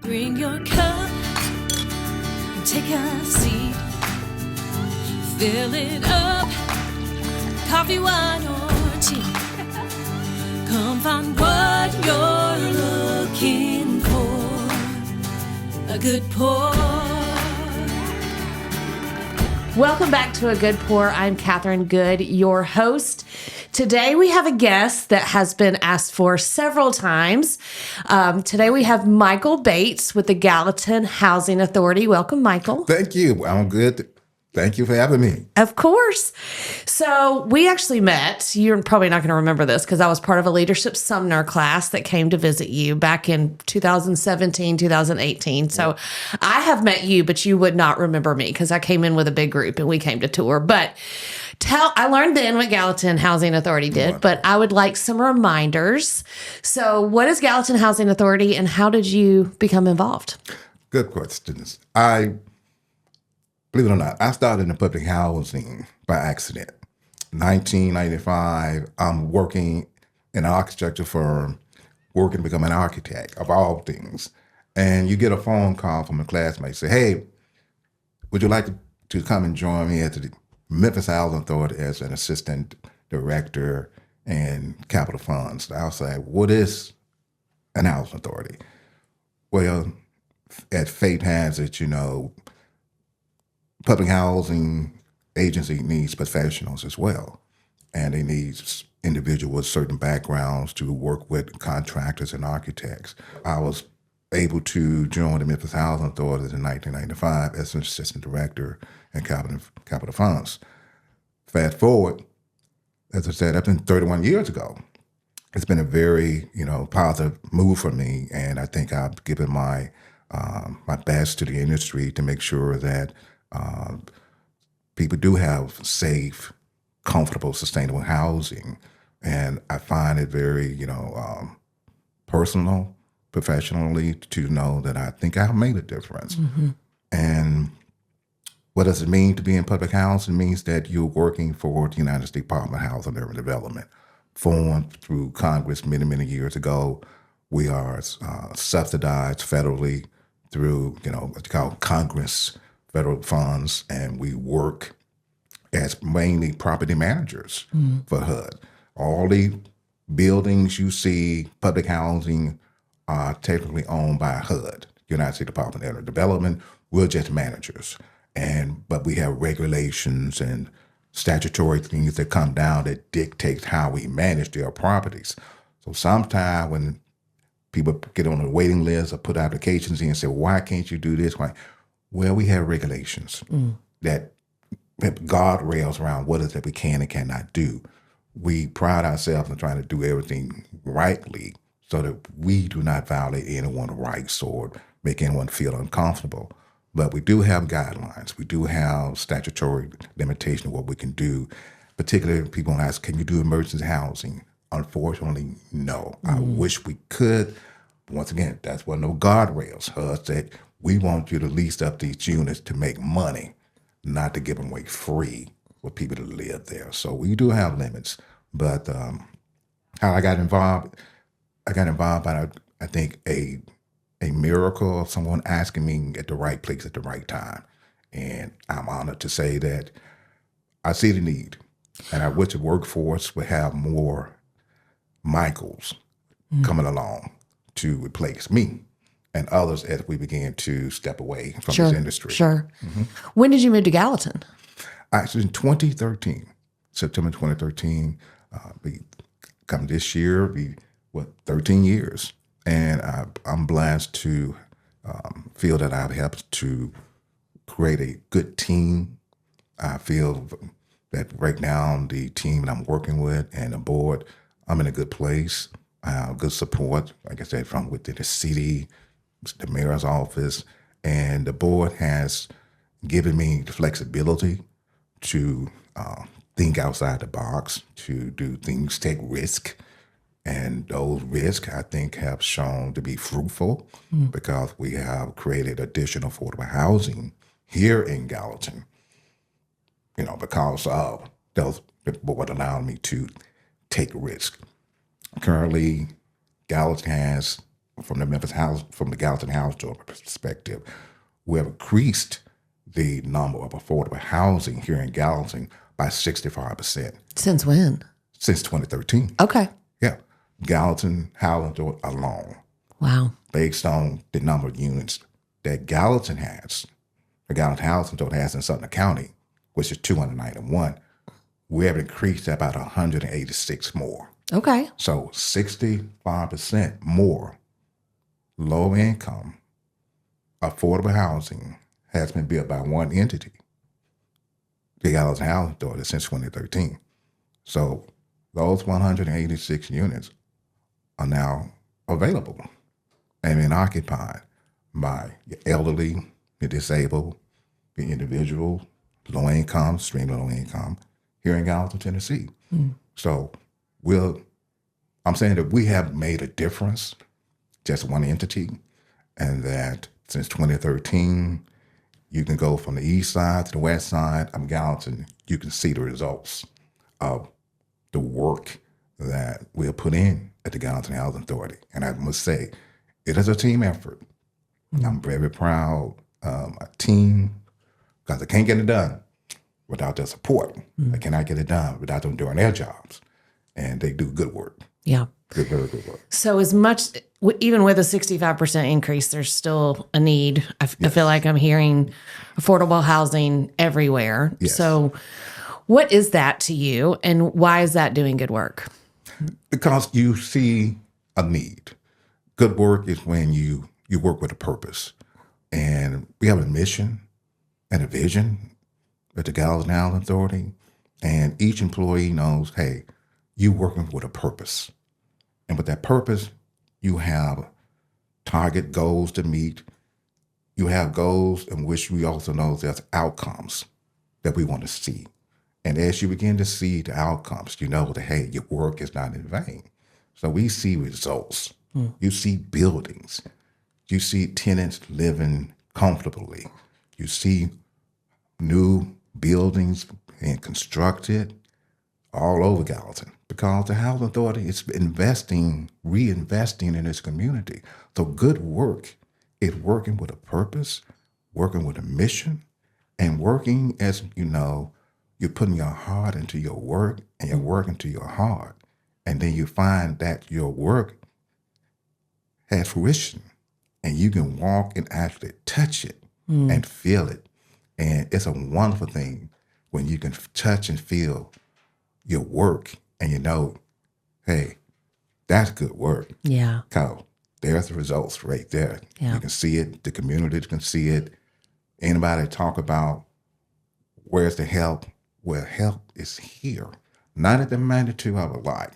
Bring your cup and take a seat. Fill it up, coffee, wine, or tea. Come find what you're looking for. A good pour. Welcome back to A Good Pour. I'm Kathryn Good, your host. Today we have a guest that has been asked for several times. Today we have Michael Bates with the Gallatin Housing Authority. Welcome, Michael. Thank you. I'm good. Thank you for having me. Of course. So we actually met. You're probably not going to remember this because I was part of a Leadership Sumner class that came to visit you back in 2017, 2018. So I have met you, but you would not remember me because I came in with a big group and we came to tour. But I learned then what Gallatin Housing Authority did, but I would like some reminders. So what is Gallatin Housing Authority and how did you become involved? Good questions. Believe it or not, I started in public housing by accident. 1995, I'm working in an architecture firm, working to become an architect of all things. And you get a phone call from a classmate, say, hey, would you like to come and join me at the Memphis Housing Authority as an assistant director and capital funds? I'll say, what is an housing authority? Well, at fate has it, public housing agency needs professionals as well. And they need individuals with certain backgrounds to work with contractors and architects. I was able to join the Memphis Housing Authority in 1995 as an assistant director and capital funds. Fast forward, as I said, that's been 31 years ago. It's been a very, positive move for me. And I think I've given my best to the industry to make sure that people do have safe, comfortable, sustainable housing. And I find it very, personal, professionally, to know that I think I've made a difference. Mm-hmm. And what does it mean to be in public housing? It means that you're working for the United States Department of Housing and Urban Development, formed through Congress many, many years ago. We are subsidized federally through, what you call Congress federal funds, and we work as mainly property managers for HUD. All the buildings you see, public housing, are technically owned by HUD, United States Department of Urban Development. We're just managers, but we have regulations and statutory things that come down that dictate how we manage their properties. So sometimes when people get on a waiting list or put applications in and say, why can't you do this? Why? Well, we have regulations that have guardrails around what is that we can and cannot do. We pride ourselves in trying to do everything rightly so that we do not violate anyone's rights or make anyone feel uncomfortable. But we do have guidelines. We do have statutory limitation of what we can do. Particularly if people ask, can you do emergency housing? Unfortunately, no. I wish we could. Once again, that's what no guardrails. HUD said, we want you to lease up these units to make money, not to give them away free for people to live there. So we do have limits. But how I got involved by, I think, a miracle of someone asking me at the right place at the right time. And I'm honored to say that I see the need. And I wish the workforce would have more Michaels coming along to replace me and others as we begin to step away from this industry. Sure. Mm-hmm. When did you move to Gallatin? Actually, in 2013, September 2013. Come this year, 13 years. And I'm blessed to feel that I've helped to create a good team. I feel that right now the team that I'm working with and the board, I'm in a good place. I have good support, like I said, from within the city, the mayor's office, and the board has given me the flexibility to think outside the box, to do things, take risk. And those risks, I think, have shown to be fruitful because we have created additional affordable housing here in Gallatin, because of those, what allowed me to take risk. Currently, Gallatin has from the Gallatin Housing Authority perspective, we have increased the number of affordable housing here in Gallatin by 65% Since when? since 2013. Okay. Yeah. Gallatin Housing Authority alone, Wow. based on the number of units that Gallatin has, the Gallatin Housing Authority has in Sumner County, which is 291, we have increased about 186 more. Okay. So 65% more low income affordable housing has been built by one entity, the Gallatin Housing Authority, since 2013. So those 186 units are now available and being occupied by the elderly, the disabled, the individual, low income, extremely low income, here in Gallatin, Tennessee. So I'm saying that we have made a difference, just one entity, and that since 2013, you can go from the east side to the west side of Gallatin, you can see the results of the work that we have put in at the Gallatin Housing Authority. And I must say, it is a team effort. I'm very proud of a team, because I can't get it done without their support. I cannot get it done without them doing their jobs. And they do good work. Yeah. Very good work. So as much, even with a 65% increase, there's still a need. I feel like I'm hearing affordable housing everywhere. Yes. So what is that to you, and why is that doing good work? Because you see a need. Good work is when you work with a purpose. And we have a mission and a vision at the Gallatin Housing Authority. And each employee knows, hey, you working with a purpose. And with that purpose, you have target goals to meet. You have goals in which we also know there's outcomes that we want to see. And as you begin to see the outcomes, you know that, hey, your work is not in vain. So we see results. You see buildings. You see tenants living comfortably. You see new buildings being constructed all over Gallatin, because the Housing Authority is reinvesting in its community. So good work is working with a purpose, working with a mission, and working as, you're putting your heart into your work and your work into your heart. And then you find that your work has fruition, and you can walk and actually touch it and feel it. And it's a wonderful thing when you can touch and feel your work, and hey, that's good work. Yeah. Because there's the results right there. Yeah. You can see it. The community can see it. Anybody talk about where's the help? Well, help is here. Not at the magnitude I would like,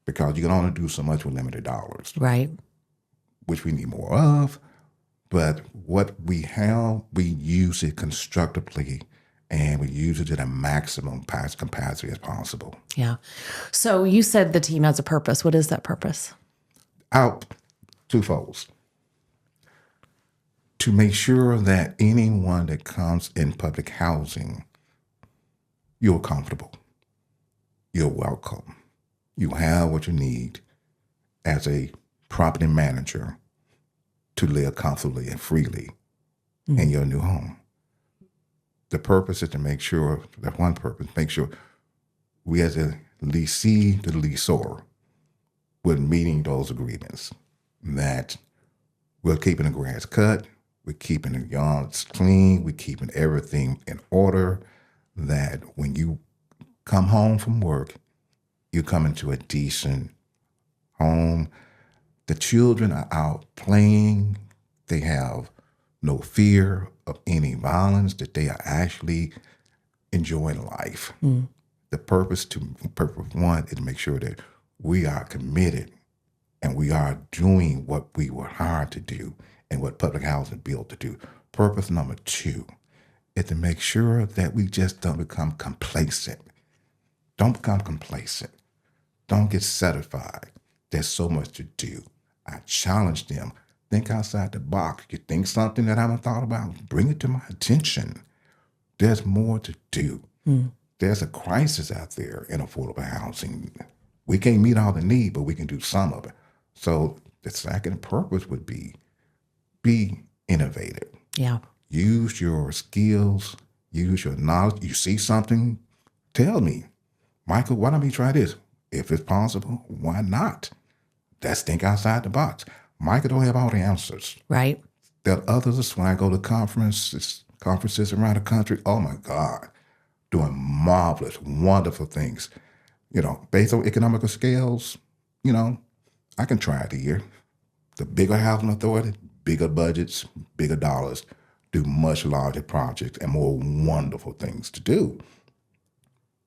because you can only do so much with limited dollars. Right. Which we need more of. But what we have, we use it constructively, and we use it at a maximum capacity as possible. Yeah. So you said the team has a purpose. What is that purpose? Twofolds. To make sure that anyone that comes in public housing, you're comfortable, you're welcome, you have what you need as a property manager to live comfortably and freely in your new home. The purpose is to make sure, make sure we as a leasee to the leaseor, we're meeting those agreements, that we're keeping the grass cut, we're keeping the yards clean, we're keeping everything in order, that when you come home from work, you come into a decent home. The children are out playing. They have no fear of any violence, that they are actually enjoying life. The purpose one is to make sure that we are committed and we are doing what we were hired to do and what public housing is built to do. Purpose number two is to make sure that we just don't become complacent. Don't become complacent. Don't get satisfied. There's so much to do. I challenge them. Think outside the box. You think something that I haven't thought about, bring it to my attention. There's more to do. There's a crisis out there in affordable housing. We can't meet all the need, but we can do some of it. So The second purpose would be innovative. Yeah. Use your skills, use your knowledge. You see something, tell me, Michael, why don't we try this? If it's possible, why not? Let's think outside the box. Michael don't have all the answers. Right. There are others, when I go to conferences around the country, oh my God, doing marvelous, wonderful things. Based on economical scales, I can try it here. The bigger housing authority, bigger budgets, bigger dollars, do much larger projects and more wonderful things to do.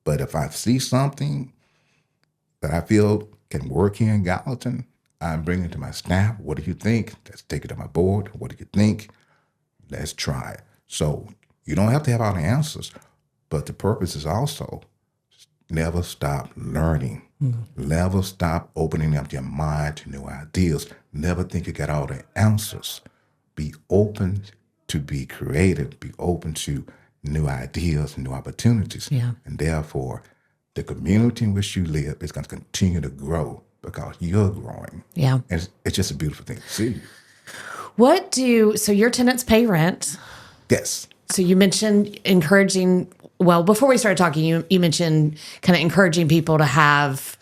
But if I see something that I feel can work here in Gallatin, I'm bringing it to my staff. What do you think? Let's take it to my board. What do you think? Let's try it. So you don't have to have all the answers, but the purpose is also never stop learning. Never stop opening up your mind to new ideas. Never think you got all the answers. Be open to be creative. Be open to new ideas and new opportunities. Yeah. And therefore, the community in which you live is going to continue to grow because you're growing. Yeah. And it's just a beautiful thing to see. So your tenants pay rent. Yes. So you mentioned encouraging, well, before we started talking, you mentioned kind of encouraging people to have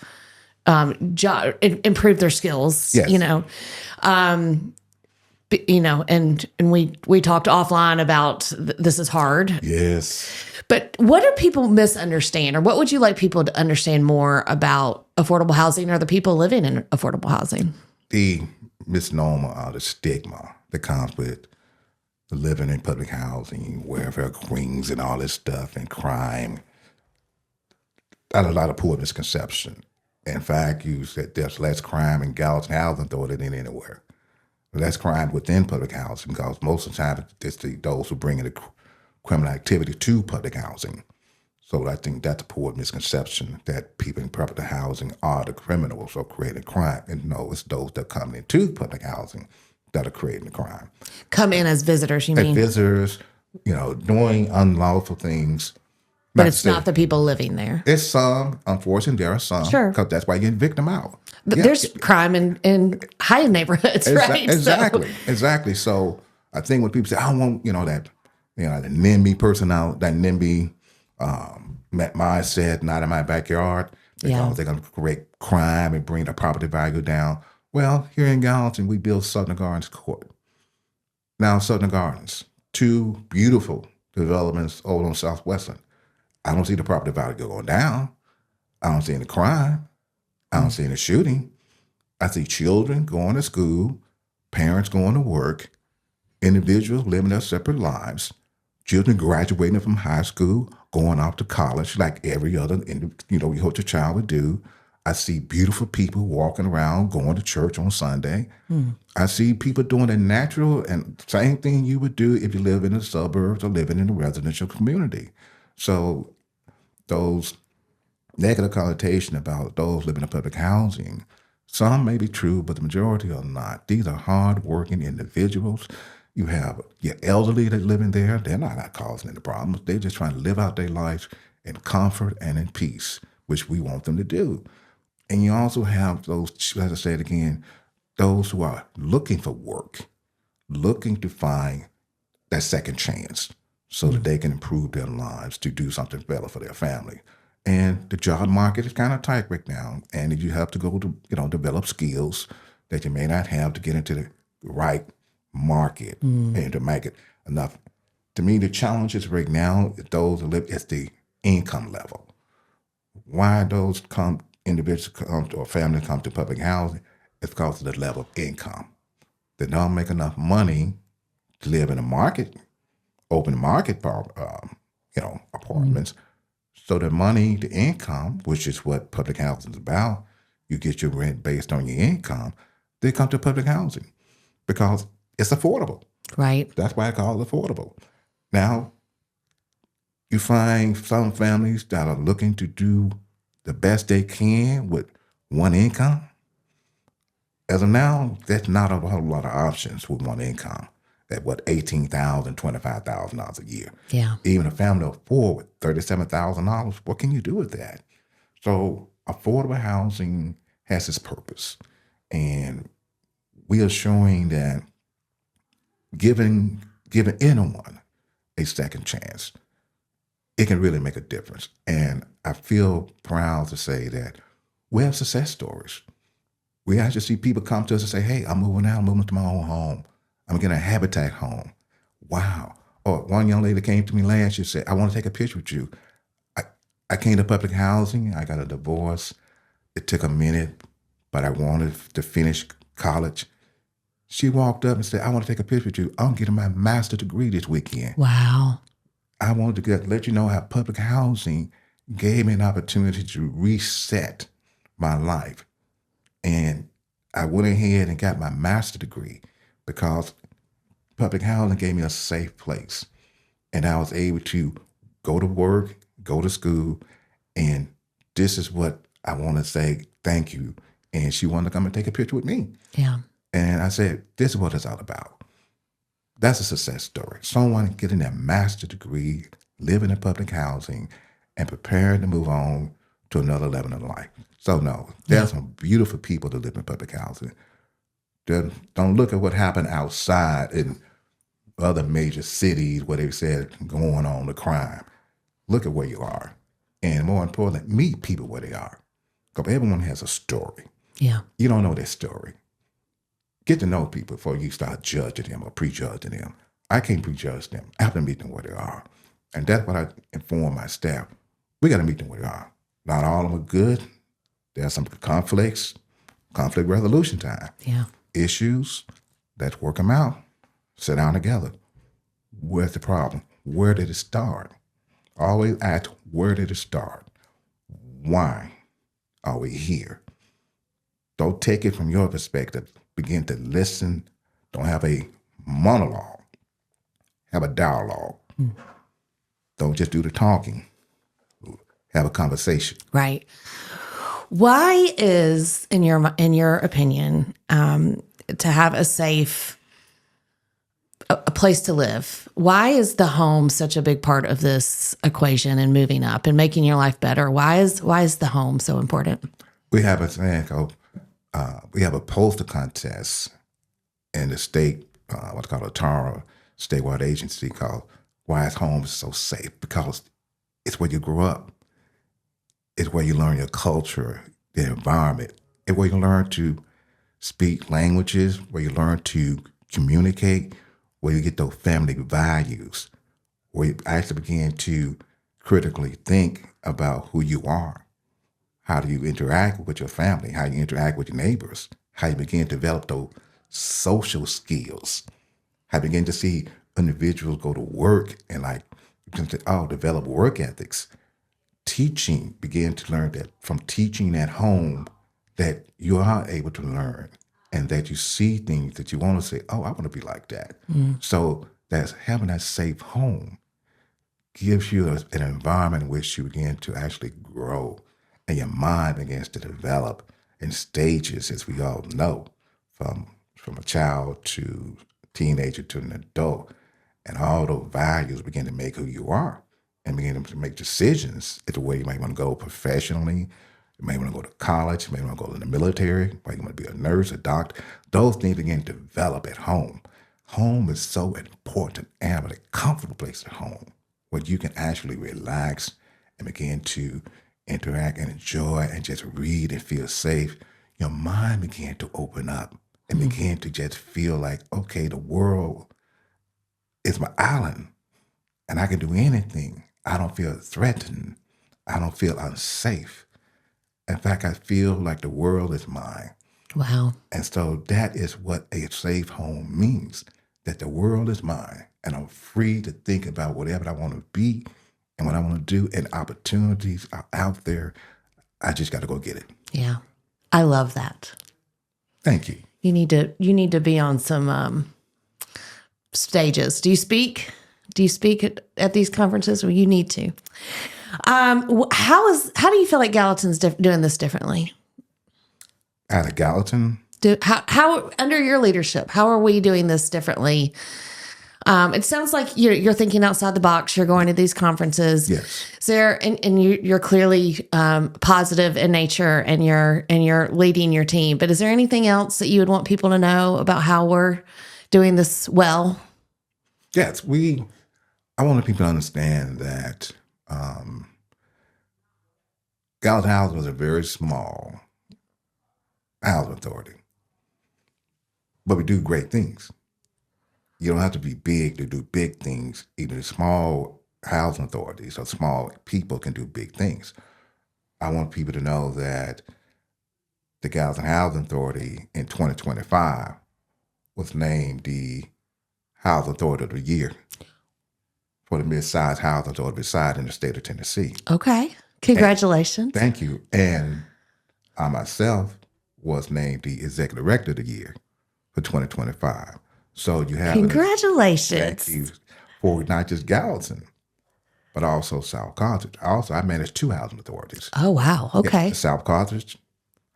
improve their skills, Yes. And we talked offline about this is hard. Yes. But what do people misunderstand, or what would you like people to understand more about affordable housing or the people living in affordable housing? The misnomer or the stigma that comes with living in public housing, welfare queens and all this stuff, and crime. That's a lot of poor misconception. In fact, you said there's less crime in Gallatin Housing Authority than anywhere. Less crime within public housing because most of the time it's those who bring in the criminal activity to public housing. So I think that's a poor misconception that people in public housing are the criminals or creating crime. And no, it's those that come into public housing that are creating the crime. Come in as visitors, you mean? As visitors, doing unlawful things. But it's not the people living there. It's some, unfortunately, there are some. Sure. Because that's why you evict them out. But there's crime in high neighborhoods, right? Exactly. So I think when people say, I want, that, the NIMBY personality, that NIMBY mindset, not in my backyard, because they're going to create crime and bring the property value down. Well, here in Gallatin, we built Southern Gardens Court. Now, Southern Gardens, two beautiful developments over on Southwestern. I don't see the property value going down. I don't see any crime. I don't see any shooting. I see children going to school, parents going to work, individuals living their separate lives, children graduating from high school, going off to college like every other, you hope your child would do. I see beautiful people walking around, going to church on Sunday. I see people doing the natural and same thing you would do if you live in the suburbs or living in a residential community. So those negative connotation about those living in public housing, some may be true, but the majority are not. These are hardworking individuals. You have your elderly that live in there. They're not causing any problems. They're just trying to live out their lives in comfort and in peace, which we want them to do. And you also have those, as I said again, those who are looking for work, looking to find that second chance so that they can improve their lives to do something better for their family. And the job market is kind of tight right now. And you have to go to, develop skills that you may not have to get into the right market and to make it enough. To me, the challenges right now, those who live, is the income level. Why those individuals come to, or families come to public housing, it's because of the level of income. They don't make enough money to live in a market, open market, apartments. So the money, the income, which is what public housing is about, you get your rent based on your income, they come to public housing because it's affordable. Right. That's why I call it affordable. Now, you find some families that are looking to do the best they can with one income. As of now, there's not a whole lot of options with one income at $18,000, $25,000 a year. Yeah. Even a family of four with $37,000, what can you do with that? So affordable housing has its purpose. And we are showing that giving anyone a second chance, it can really make a difference. And I feel proud to say that we have success stories. We actually see people come to us and say, hey, I'm moving out, I'm moving to my own home. I'm getting a Habitat home. Wow. Or one young lady came to me last year and said, I want to take a picture with you. I came to public housing. I got a divorce. It took a minute, but I wanted to finish college. She walked up and said, I want to take a picture with you. I'm getting my master's degree this weekend. Wow. I wanted to let you know how public housing gave me an opportunity to reset my life. And I went ahead and got my master's degree because public housing gave me a safe place. And I was able to go to work, go to school, and this is what I want to say thank you. And she wanted to come and take a picture with me. Yeah. And I said, this is what it's all about. That's a success story. Someone getting their master's degree, living in public housing, and preparing to move on to another level in life. So no, there's some beautiful people that live in public housing. Don't look at what happened outside in other major cities where they said going on the crime. Look at where you are. And more importantly, meet people where they are. Because everyone has a story. Yeah. You don't know their story. Get to know people before you start judging them or prejudging them. I can't prejudge them. I have to meet them where they are. And that's what I inform my staff. We got to meet them where they are. Not all of them are good. There are some conflict resolution time. Yeah. Issues, let's work them out. Sit down together. Where's the problem? Where did it start? Always ask, where did it start? Why are we here? Don't take it from your perspective. Begin to listen. Don't have a monologue. Have a dialogue. Don't just do the talking. Have a conversation. Right. Why is, in your opinion, to have a safe a place to live, why is the home such a big part of this equation and moving up and making your life better? Why is the home so important? We have a thing called we have a poster contest in the state, what's called a TARA statewide agency called Why is Home So Safe? Because it's where you grew up. It's where you learn your culture, the environment. It's where you learn to speak languages, where you learn to communicate, where you get those family values, where you actually begin to critically think about who you are. How do you interact with your family? How you interact with your neighbors? How you begin to develop those social skills? How you begin to see individuals go to work and develop work ethics. Teaching, begin to learn that from teaching at home that you are able to learn and that you see things that you want to say, oh, I want to be like that. So that's having that safe home gives you an environment in which you begin to actually grow and your mind begins to develop in stages, as we all know, from a child to teenager to an adult. And all those values begin to make who you are and begin to make decisions as to where you might want to go professionally. You may want to go to college, you may want to go to the military, where you want to be a nurse, a doctor. Those things begin to develop at home. Home is so important, and having a comfortable place at home where you can actually relax and begin to interact and enjoy and just read and feel safe. Your mind began to open up and begin to just feel like, okay, the world is my island and I can do anything. I don't feel threatened. I don't feel unsafe. In fact, I feel like the world is mine. Wow. And so that is what a safe home means, that the world is mine and I'm free to think about whatever I want to be and what I want to do, and opportunities are out there. I just got to go get it. Yeah. I love that. Thank you. You need to be on some stages. Do you speak? Do you speak at these conferences? Well, you need to. How do you feel like Gallatin's doing this differently? Out of Gallatin? How under your leadership, how are we doing this differently? It sounds like you're thinking outside the box. You're going to these conferences. Yes. And you're clearly positive in nature, and you're leading your team. But is there anything else that you would want people to know about how we're doing this well? Yes, I want people to understand that Gallatin Housing was a very small housing authority, but we do great things. You don't have to be big to do big things. Even small housing authorities or small people can do big things. I want people to know that the Gallatin Housing Authority in 2025 was named the Housing Authority of the Year for the mid-sized housing authority reside in the state of Tennessee. Okay. Congratulations. Thank you. And I myself was named the Executive Director of the Year for 2025. So you have Congratulations. Thank you for not just Gallatin, but also South Carthage. Also, I manage 2 housing authorities. Oh, wow. Okay. The South Carthage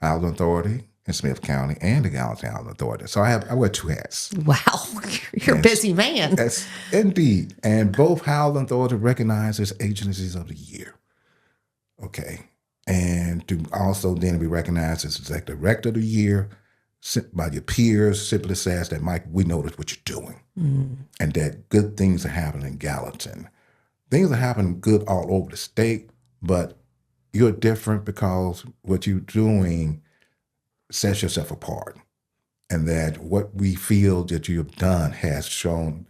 Housing Authority in Smith County and the Gallatin Housing Authority. So I wear 2 hats. Wow. You're a busy man. Yes, indeed. And both housing authorities recognize as agencies of the year. Okay. And to also then be recognized as Executive Director of the Year by your peers simply says that, Mike, we notice what you're doing and that good things are happening in Gallatin. Things are happening good all over the state, but you're different because what you're doing sets yourself apart, and that what we feel that you have done has shown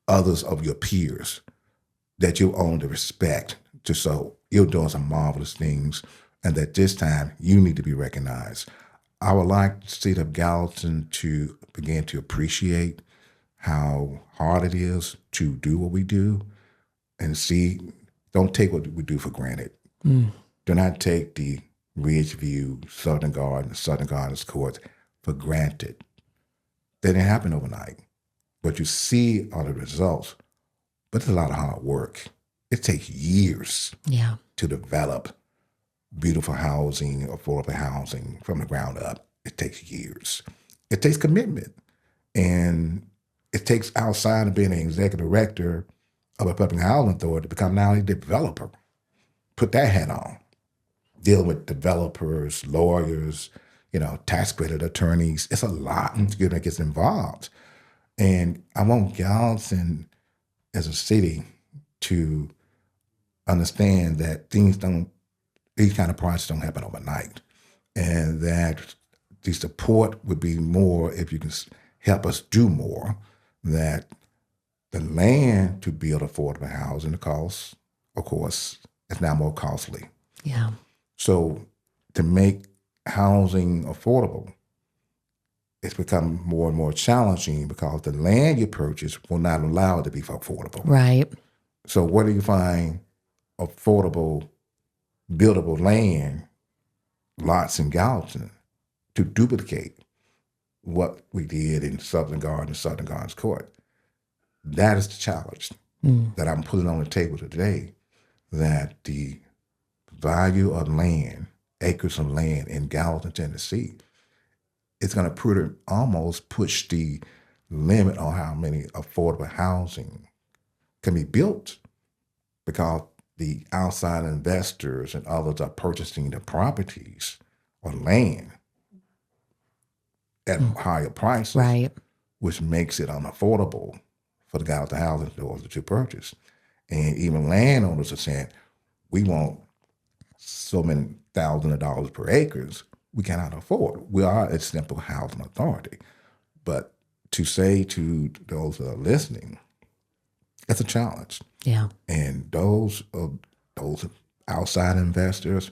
others of your peers that you own the respect to. So you're doing some marvelous things, and that this time you need to be recognized. I would like to see the Gallatin to begin to appreciate how hard it is to do what we do, and don't take what we do for granted. Do not take the Ridgeview, Southern Gardens Court for granted. They didn't happen overnight. What you see are the results, but it's a lot of hard work. It takes years to develop beautiful housing, affordable housing from the ground up. It takes years. It takes commitment. And it takes, outside of being an executive director of a public housing authority, to become now a developer. Put that hat on. Deal with developers, lawyers, tax credit attorneys. It's a lot that gets involved. And I want Gallatin as a city to understand that these kind of projects don't happen overnight. And that the support would be more if you can help us do more, that the land to build affordable housing, the cost, of course, is now more costly. Yeah. So to make housing affordable, it's become more and more challenging because the land you purchase will not allow it to be affordable. Right. So where do you find affordable, buildable land, lots in Gallatin, to duplicate what we did in Southern Gardens Court? That is the challenge that I'm putting on the table today, that the value of land, acres of land in Gallatin, Tennessee, it's going to almost push the limit on how many affordable housing can be built, because the outside investors and others are purchasing the properties or land at higher prices, Right. which makes it unaffordable for the Gallatin housing authority to purchase. And even landowners are saying, we want so many thousands of dollars per acres, we cannot afford. We are a simple housing authority. But to say to those that are listening, it's a challenge. Yeah. And those outside investors,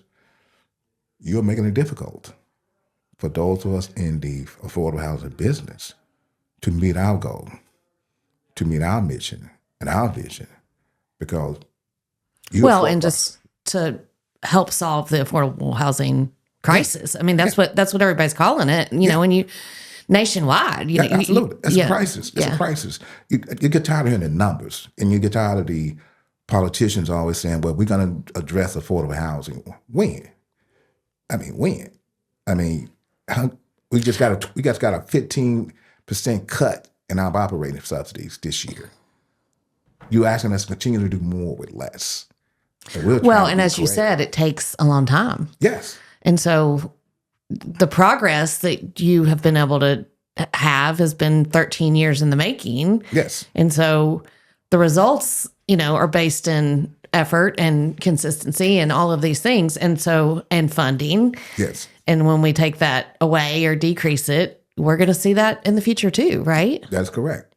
you're making it difficult for those of us in the affordable housing business to meet our goal, to meet our mission and our vision, because and just to help solve the affordable housing crisis. I mean, that's what everybody's calling it. You know, when you nationwide, absolutely, it's a crisis. It's a crisis. You get tired of hearing the numbers, and you get tired of the politicians always saying, "Well, we're going to address affordable housing." When? When? We just got a 15% cut in our operating subsidies this year. You're asking us to continue to do more with less. And we're Well, trying to and be as you great. said, it takes a long time. Yes. And so the progress that you have been able to have has been 13 years in the making. Yes. And so the results, are based in effort and consistency and all of these things. And so, and funding. Yes. And when we take that away or decrease it, we're going to see that in the future too, right? That's correct.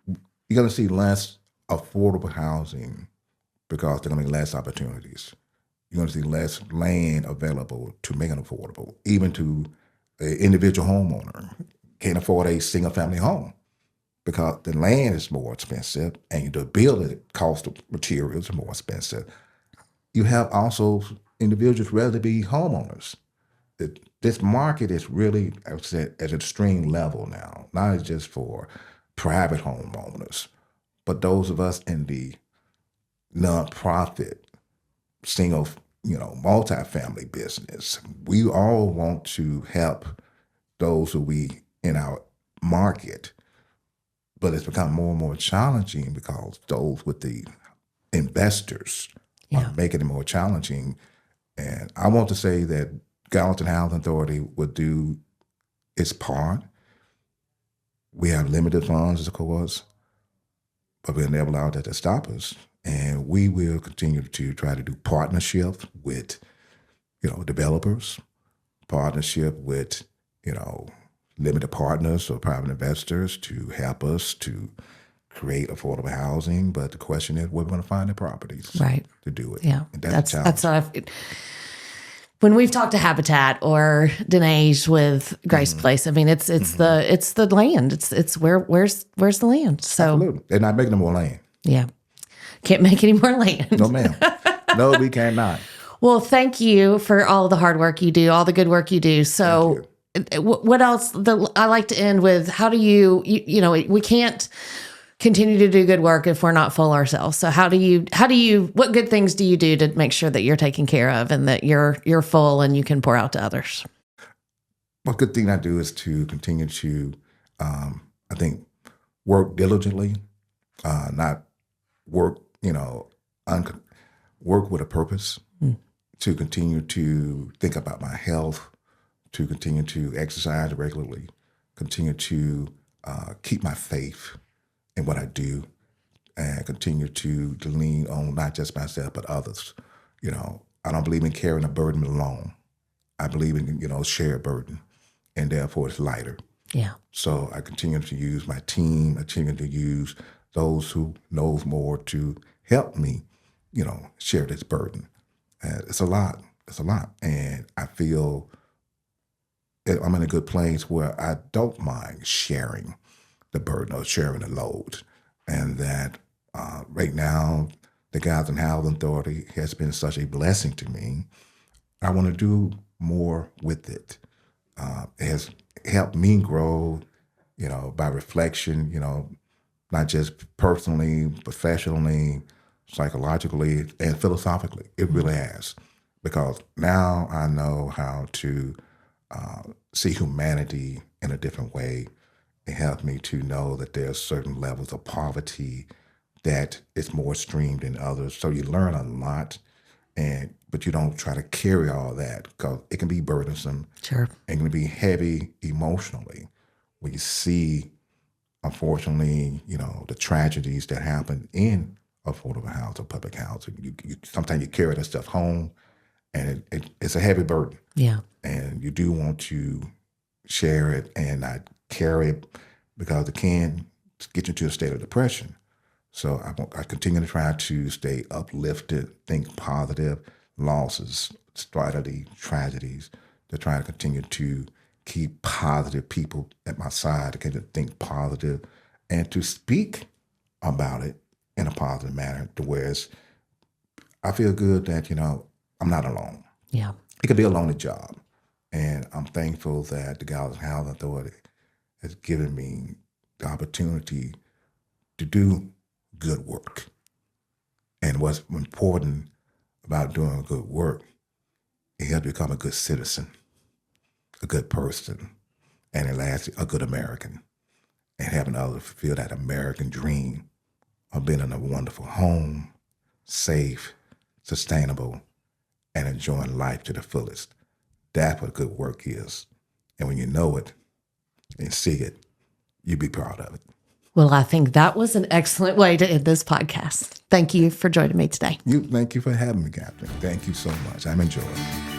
You're going to see less affordable housing because there are going to be less opportunities. You're going to see less land available to make it affordable, even to an individual homeowner can't afford a single family home because the land is more expensive and the building cost of materials are more expensive. You have also individuals rather to be homeowners. This market is really, I would say, at an extreme level now, not just for private homeowners, but those of us in the nonprofit, single, multifamily business. We all want to help those who we in our market, but it's become more and more challenging because those with the investors are making it more challenging. And I want to say that Gallatin Housing Authority would do its part. We have limited funds, of course, but we'll never allow that to stop us. And we will continue to try to do partnerships with, developers, partnership with, limited partners or private investors to help us to create affordable housing. But the question is, where we're going to find the properties to do it. Yeah, and that's a that's challenge. what I've. When we've talked to Habitat or Dinesh with Grace Place, I mean, it's the land. It's where's the land? So Absolutely. They're not making no more land. yeah, can't make any more land. No, ma'am. No, we cannot. Well, thank you for all the hard work you do, all the good work you do. So, what else? I like to end with: how do you we can't continue to do good work if we're not full ourselves. So what good things do you do to make sure that you're taken care of and that you're full and you can pour out to others? One good thing I do is to continue to, I think, work diligently, not work, work with a purpose, to continue to think about my health, to continue to exercise regularly, continue to keep my faith in what I do, and continue to lean on not just myself, but others. I don't believe in carrying a burden alone. I believe in, shared burden, and therefore it's lighter. Yeah. So I continue to use my team, I continue to use those who knows more to help me, share this burden. It's a lot. It's a lot. And I feel that I'm in a good place where I don't mind sharing the burden or sharing the load. And that right now, the Gallatin Housing Authority has been such a blessing to me. I want to do more with it. It has helped me grow, by reflection, not just personally, professionally, psychologically, and philosophically. It really has. Because now I know how to see humanity in a different way. It helped me to know that there are certain levels of poverty that is more extreme than others. So you learn a lot, but you don't try to carry all that because it can be burdensome. Sure. And can be heavy emotionally when you see, unfortunately, the tragedies that happen in affordable housing, public housing. Sometimes you carry that stuff home, and it's a heavy burden. Yeah. And you do want to share it and not carry it because it can get you to a state of depression. So I continue to try to stay uplifted, think positive, losses, tragedies, to try to continue to keep positive people at my side, to continue to think positive and to speak about it in a positive manner to where I feel good that, I'm not alone. Yeah. It could be a lonely job. And I'm thankful that the Gallatin Housing Authority has given me the opportunity to do good work. And what's important about doing good work, it helps you become a good citizen, a good person, and lastly, a good American. and helping others fulfill that American dream of being in a wonderful home, safe, sustainable, and enjoying life to the fullest. That's what good work is. And when you know it and see it, you be proud of it. Well, I think that was an excellent way to end this podcast. Thank you for joining me today. Thank you for having me, Kathryn. Thank you so much. I'm enjoying it.